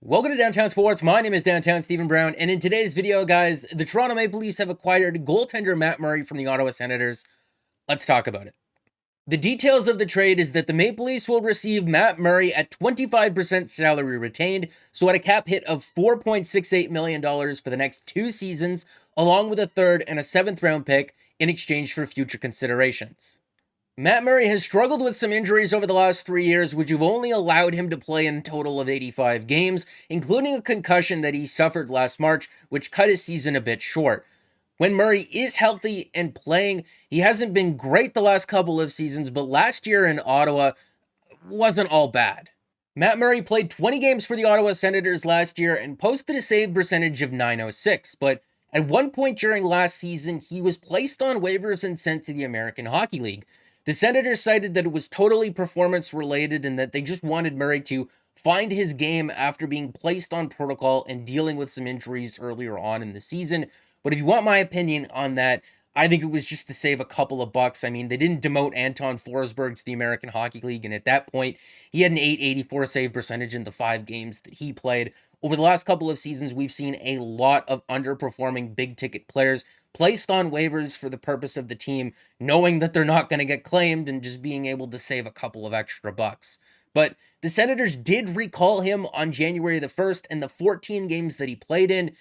Welcome to Downtown Sports. My name is Downtown Stephen Brown, and in today's video, guys, the Toronto Maple Leafs have acquired goaltender Matt Murray from the Ottawa Senators. Let's talk about it. The details of the trade is that the Maple Leafs will receive Matt Murray at 25% salary retained, so at a cap hit of $4.68 million for the next 2 seasons, along with a third and a 7th round pick in exchange for future considerations. Matt Murray has struggled with some injuries over the last 3 years, which have only allowed him to play in a total of 85 games, including a concussion that he suffered last March, which cut his season a bit short. When Murray is healthy and playing, he hasn't been great the last couple of seasons, but last year in Ottawa wasn't all bad. Matt Murray played 20 games for the Ottawa Senators last year and posted a save percentage of .906, but at one point during last season, he was placed on waivers and sent to the American Hockey League. The Senators cited that it was totally performance related and that they just wanted Murray to find his game after being placed on protocol and dealing with some injuries earlier on in the season. But if you want my opinion on that, I think it was just to save a couple of bucks. I mean, they didn't demote Anton Forsberg to the American Hockey League, and at that point, he had an .884 save percentage in the 5 games that he played. Over the last couple of seasons, we've seen a lot of underperforming big-ticket players placed on waivers for the purpose of the team, knowing that they're not going to get claimed and just being able to save a couple of extra bucks. But the Senators did recall him on January the 1st, and the 14 games that he played in,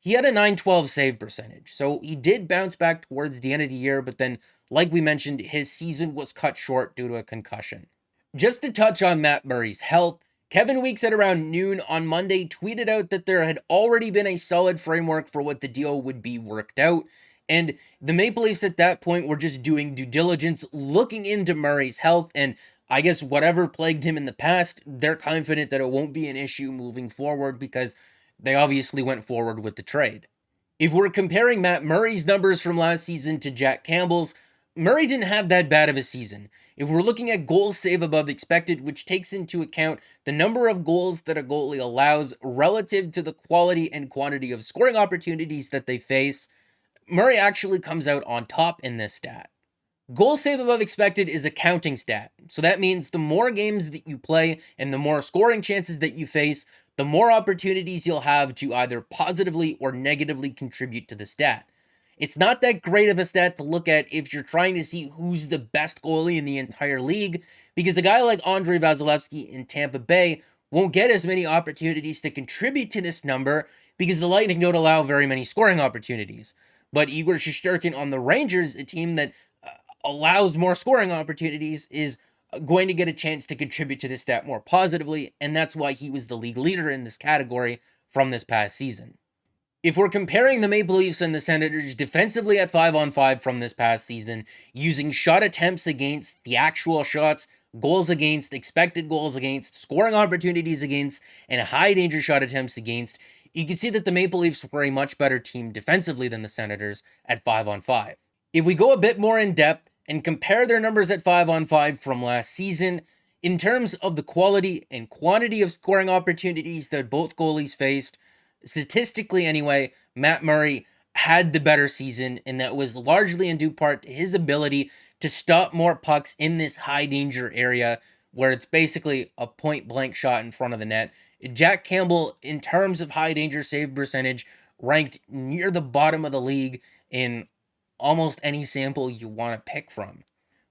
he had a .912 save percentage. So he did bounce back towards the end of the year, but then, like we mentioned, his season was cut short due to a concussion. Just to touch on Matt Murray's health, Kevin Weeks at around noon on Monday tweeted out that there had already been a solid framework for what the deal would be worked out, and the Maple Leafs at that point were just doing due diligence, looking into Murray's health, and I guess whatever plagued him in the past, they're confident that it won't be an issue moving forward because they obviously went forward with the trade. If we're comparing Matt Murray's numbers from last season to Jack Campbell's, Murray didn't have that bad of a season. If we're looking at goals save above expected, which takes into account the number of goals that a goalie allows relative to the quality and quantity of scoring opportunities that they face, Murray actually comes out on top in this stat. Goal save above expected is a counting stat, so that means the more games that you play and the more scoring chances that you face, the more opportunities you'll have to either positively or negatively contribute to the stat. It's not that great of a stat to look at if you're trying to see who's the best goalie in the entire league, because a guy like Andrei Vasilevskiy in Tampa Bay won't get as many opportunities to contribute to this number because the Lightning don't allow very many scoring opportunities. But Igor Shesterkin on the Rangers, a team that allows more scoring opportunities, is going to get a chance to contribute to this stat more positively, and that's why he was the league leader in this category from this past season. If we're comparing the Maple Leafs and the Senators defensively at 5-on-5 from this past season, using shot attempts against, the actual shots, goals against, expected goals against, scoring opportunities against, and high danger shot attempts against, you can see that the Maple Leafs were a much better team defensively than the Senators at 5-on-5. If we go a bit more in depth and compare their numbers at 5-on-5 from last season, in terms of the quality and quantity of scoring opportunities that both goalies faced, statistically anyway, Matt Murray had the better season, and that was largely in due part to his ability to stop more pucks in this high danger area where it's basically a point blank shot in front of the net. Jack Campbell, in terms of high danger save percentage, ranked near the bottom of the league in almost any sample you want to pick from.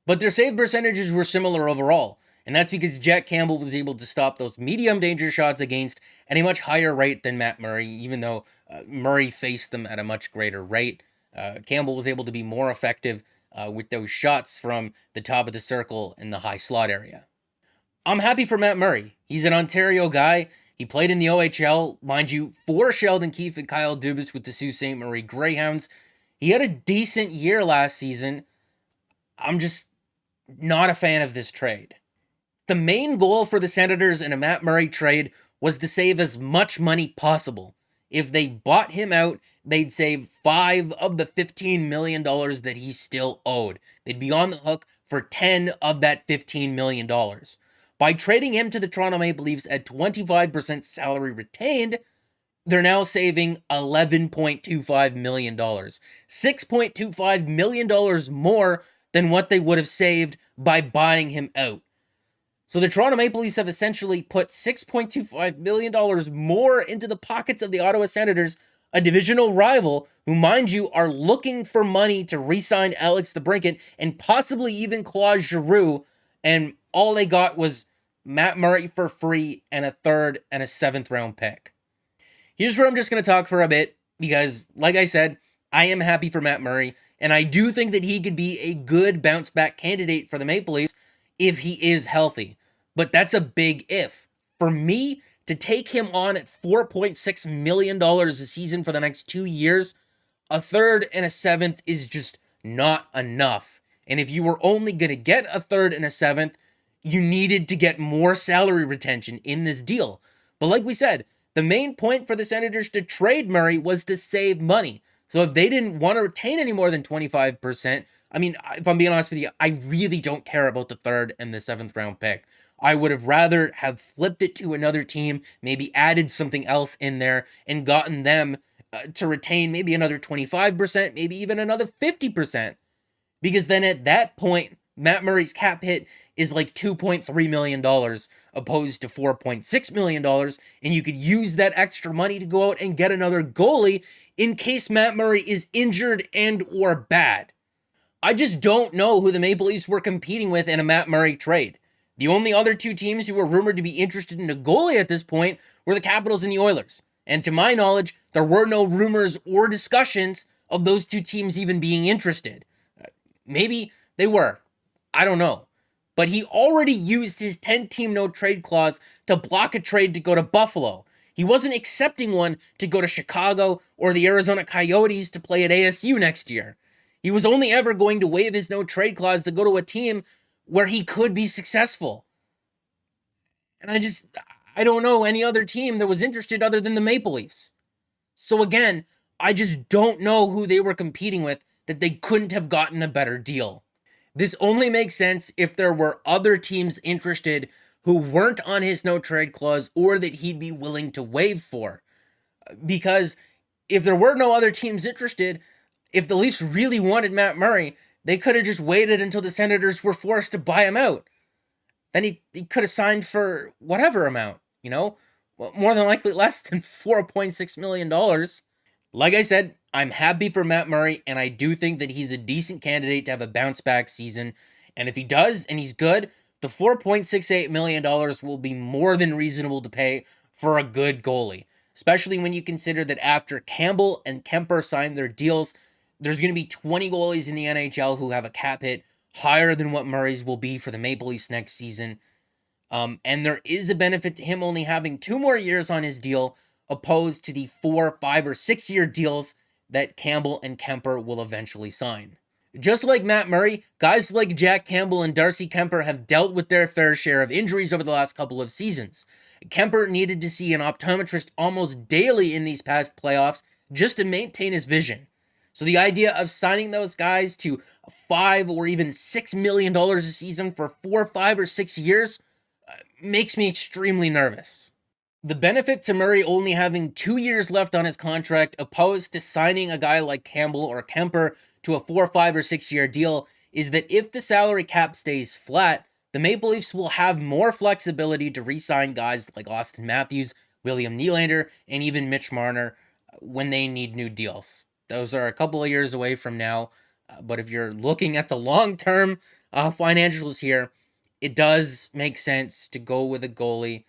But their save percentages were similar overall, and that's because Jack Campbell was able to stop those medium danger shots against at a much higher rate than Matt Murray, even though Murray faced them at a much greater rate. Campbell was able to be more effective with those shots from the top of the circle in the high slot area. I'm happy for Matt Murray. He's an Ontario guy. He played in the OHL, mind you, for Sheldon Keefe and Kyle Dubas with the Sault Ste. Marie Greyhounds. He had a decent year last season. I'm just not a fan of this trade. The main goal for the Senators in a Matt Murray trade was to save as much money possible. If they bought him out, they'd save $5 of the $15 million that he still owed. They'd be on the hook for $10 of that $15 million. By trading him to the Toronto Maple Leafs at 25% salary retained, they're now saving $11.25 million. $6.25 million more than what they would have saved by buying him out. So the Toronto Maple Leafs have essentially put $6.25 million more into the pockets of the Ottawa Senators, a divisional rival who, mind you, are looking for money to re-sign Alex DeBrincat and possibly even Claude Giroux, and all they got was Matt Murray for free and a third and a seventh round pick. Here's where I'm just going to talk for a bit because, like I said, I am happy for Matt Murray, and I do think that he could be a good bounce back candidate for the Maple Leafs if he is healthy. But that's a big if. For me, to take him on at $4.6 million a season for the next 2 years, a third and a seventh is just not enough. And if you were only going to get a third and a seventh, you needed to get more salary retention in this deal. But like we said, the main point for the Senators to trade Murray was to save money. So if they didn't want to retain any more than 25%, I mean, if I'm being honest with you, I really don't care about the third and the seventh round pick. I would have rather have flipped it to another team, maybe added something else in there and gotten them to retain maybe another 25%, maybe even another 50%. Because then at that point, Matt Murray's cap hit is like $2.3 million opposed to $4.6 million. And you could use that extra money to go out and get another goalie in case Matt Murray is injured and or bad. I just don't know who the Maple Leafs were competing with in a Matt Murray trade. The only other two teams who were rumored to be interested in a goalie at this point were the Capitals and the Oilers. And to my knowledge, there were no rumors or discussions of those two teams even being interested. Maybe they were. I don't know. But he already used his 10-team no-trade clause to block a trade to go to Buffalo. He wasn't accepting one to go to Chicago or the Arizona Coyotes to play at ASU next year. He was only ever going to waive his no-trade clause to go to a team where he could be successful. And I don't know any other team that was interested other than the Maple Leafs. So again, I just don't know who they were competing with that they couldn't have gotten a better deal. This only makes sense if there were other teams interested who weren't on his no trade clause or that he'd be willing to waive for. Because if there were no other teams interested, if the Leafs really wanted Matt Murray, they could have just waited until the Senators were forced to buy him out. Then he could have signed for whatever amount, you know? Well, more than likely less than $4.6 million. Like I said, I'm happy for Matt Murray, and I do think that he's a decent candidate to have a bounce-back season. And if he does, and he's good, the $4.68 million will be more than reasonable to pay for a good goalie. Especially when you consider that after Campbell and Kemper signed their deals, there's going to be 20 goalies in the NHL who have a cap hit higher than what Murray's will be for the Maple Leafs next season. And there is a benefit to him only having 2 more years on his deal, opposed to the 4, 5, or 6 year deals that Campbell and Kemper will eventually sign. Just like Matt Murray, guys like Jack Campbell and Darcy Kuemper have dealt with their fair share of injuries over the last couple of seasons. Kemper needed to see an optometrist almost daily in these past playoffs just to maintain his vision. So the idea of signing those guys to $5 or even $6 million a season for 4, 5, or 6 years makes me extremely nervous. The benefit to Murray only having 2 years left on his contract, opposed to signing a guy like Campbell or Kemper to a 4, 5, or 6 year deal, is that if the salary cap stays flat, the Maple Leafs will have more flexibility to re-sign guys like Austin Matthews, William Nylander, and even Mitch Marner when they need new deals. Those are a couple of years away from now, but if you're looking at the long-term financials here, it does make sense to go with a goalie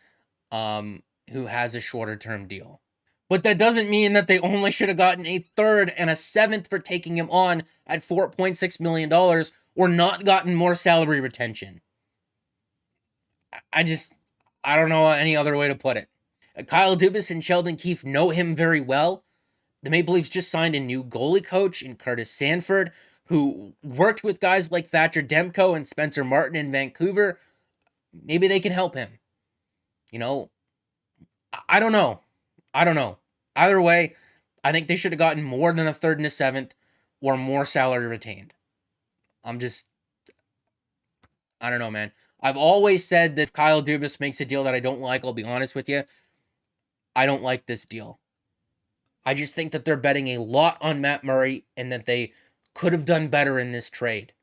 who has a shorter term deal. But that doesn't mean that they only should have gotten a third and a seventh for taking him on at $4.6 million or not gotten more salary retention. I don't know any other way to put it. Kyle Dubas and Sheldon Keefe know him very well. The Maple Leafs just signed a new goalie coach in Curtis Sanford, who worked with guys like Thatcher Demko and Spencer Martin in Vancouver. Maybe they can help him. You know, I don't know. Either way, I think they should have gotten more than a third and a seventh or more salary retained. I don't know, man. I've always said that if Kyle Dubas makes a deal that I don't like, I'll be honest with you, I don't like this deal. I just think that they're betting a lot on Matt Murray and that they could have done better in this trade.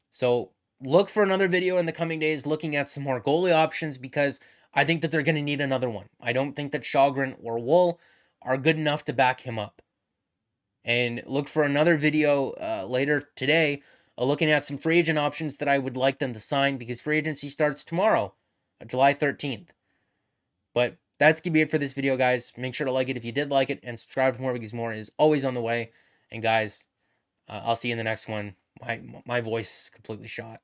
So look for another video in the coming days looking at some more goalie options, because I think that they're going to need another one. I don't think that Shalgren or Wool are good enough to back him up. And look for another video later today looking at some free agent options that I would like them to sign, because free agency starts tomorrow, July 13th. But that's going to be it for this video, guys. Make sure to like it if you did like it, and subscribe for more, because more is always on the way. And guys, I'll see you in the next one. My voice is completely shot.